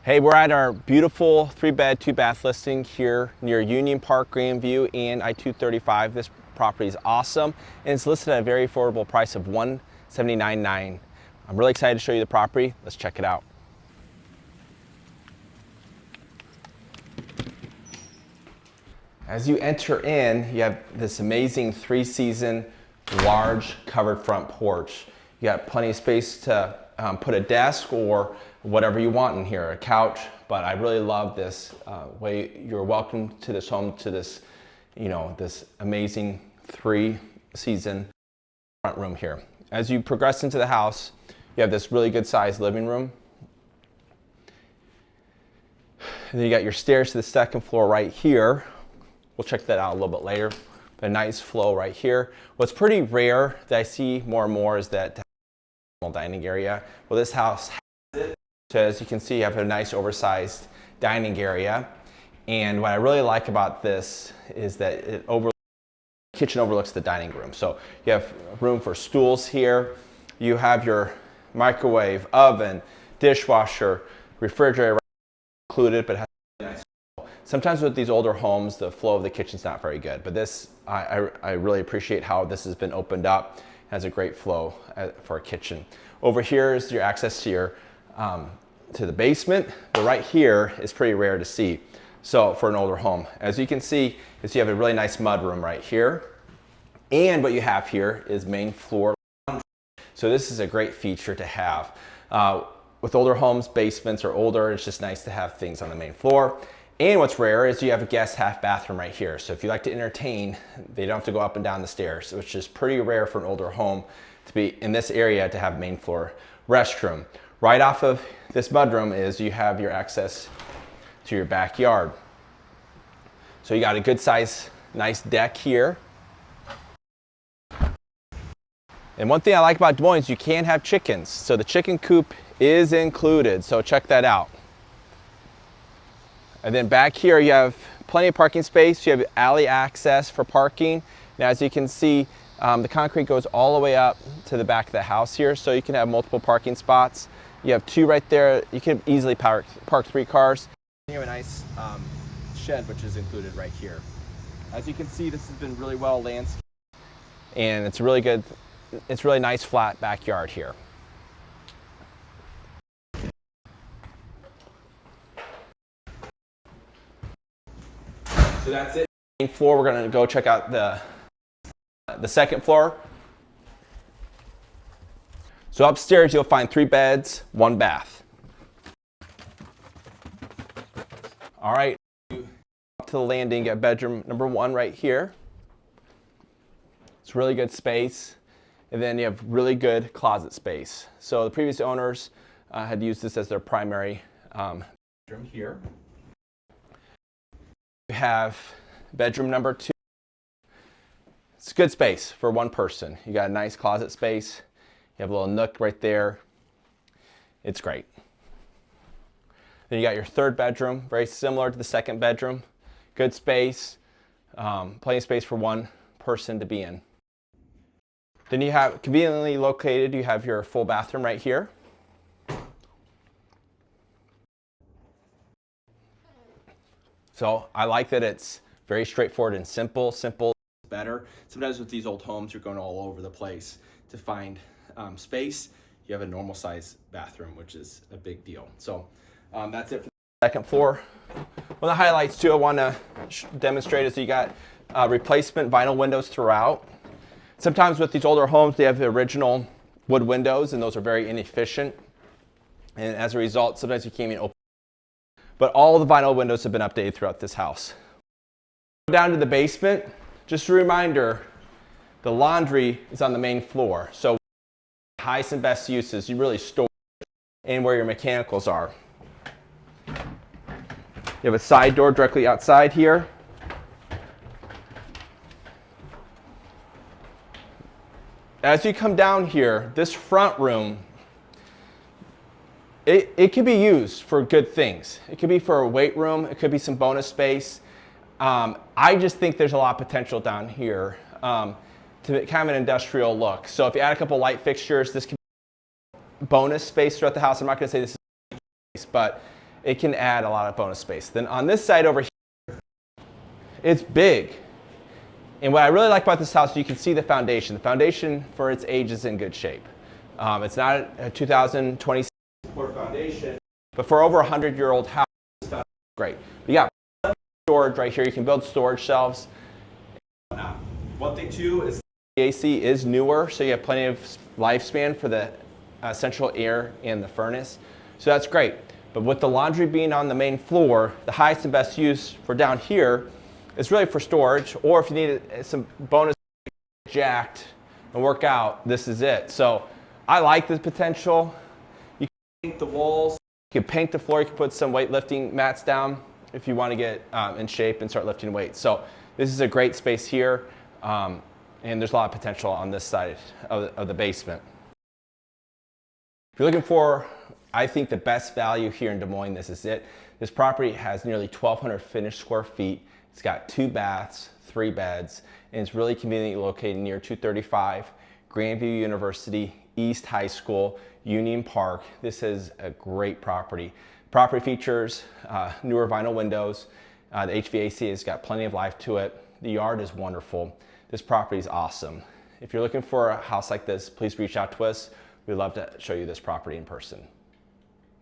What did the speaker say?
Hey, we're at our beautiful 3-bed, 2-bath listing here near Union Park, Grandview, and I-235. This property is awesome, and it's listed at a very affordable price of $179,900. I'm really excited to show you the property. Let's check it out. As you enter in, you have this amazing 3-season, large covered front porch. You got plenty of space to put a desk or whatever you want in here, a couch, but I really love this way you're welcome to this home, to this, this amazing 3-season front room here. As you progress into the house, you have this really good sized living room. And then you got your stairs to the second floor right here. We'll check that out a little bit later. But a nice flow right here. What's pretty rare that I see more and more is that dining area. Well, this house has it. So as you can see, you have a nice oversized dining area. And what I really like about this is that the kitchen overlooks the dining room. So you have room for stools here. You have your microwave, oven, dishwasher, refrigerator included, but has a nice flow. Sometimes with these older homes, the flow of the kitchen's not very good. But this, I really appreciate how this has been opened up. It has a great flow for a kitchen. Over here is your access to your to the basement, but right here is pretty rare to see. So for an older home, as you can see, is you have a really nice mud room right here. And what you have here is main floor laundry. So this is a great feature to have. With older homes, basements are older, it's just nice to have things on the main floor. And what's rare is you have a guest half bathroom right here. So if you like to entertain, they don't have to go up and down the stairs, which is pretty rare for an older home to be in this area to have main floor restroom. Right off of this mudroom is you have your access to your backyard. So you got a good size, nice deck here. And one thing I like about Des Moines, you can have chickens. So the chicken coop is included, so check that out. And then back here you have plenty of parking space. You have alley access for parking. Now as you can see, the concrete goes all the way up to the back of the house here, so you can have multiple parking spots. You have 2 right there. You can easily park 3 cars. You have a nice shed which is included right here. As you can see, this has been really well landscaped, and it's really nice flat backyard here. So that's it. Main floor, we're going to go check out the second floor. So upstairs you'll find 3 beds, 1 bath. All right, up to the landing, you got bedroom number 1 right here. It's really good space. And then you have really good closet space. So the previous owners had used this as their primary bedroom here. You have bedroom number 2. It's good space for 1 person. You got a nice closet space. You have a little nook right there. It's great. Then you got your 3rd bedroom, very similar to the 2nd bedroom. Good space, plenty of space for 1 person to be in. Then you have, conveniently located, you have your full bathroom right here. So I like that it's very straightforward and simple. Simple is better. Sometimes with these old homes, you're going all over the place to find space. You have a normal size bathroom, which is a big deal. So that's it for the 2nd floor. One of the highlights too I want to demonstrate is that you got replacement vinyl windows throughout. Sometimes with these older homes, they have the original wood windows, and those are very inefficient. And as a result, sometimes you can't even open. But all the vinyl windows have been updated throughout this house. Down to the basement, just a reminder, the laundry is on the main floor. So highest and best uses, you really store in where your mechanicals are. You have a side door directly outside here. As you come down here, this front room, it can be used for good things. It could be for a weight room. It could be some bonus space. I just think there's a lot of potential down here to kind of an industrial look. So if you add a couple light fixtures, this can be bonus space throughout the house. I'm not going to say this is space, but it can add a lot of bonus space. Then on this side over here, it's big. And what I really like about this house, you can see the foundation. The foundation for its age is in good shape. It's not a 2026 foundation, but for over 100-year-old house, it's great. You got storage right here. You can build storage shelves. One thing too is the AC is newer, so you have plenty of lifespan for the central air and the furnace. So that's great. But with the laundry being on the main floor, the highest and best use for down here is really for storage, or if you need some bonus jacked and work out, this is it. So I like this potential. You can paint the walls, you can paint the floor, you can put some weightlifting mats down if you want to get in shape and start lifting weights. So this is a great space here, and there's a lot of potential on this side of the basement. If you're looking for, I think, the best value here in Des Moines, this is it. This property has nearly 1,200 finished square feet. It's got 2 baths, 3 beds, and it's really conveniently located near 235, Grandview University, East High School, Union Park. This is a great property. Property features newer vinyl windows. The HVAC has got plenty of life to it. The yard is wonderful. This property is awesome. If you're looking for a house like this, please reach out to us. We'd love to show you this property in person.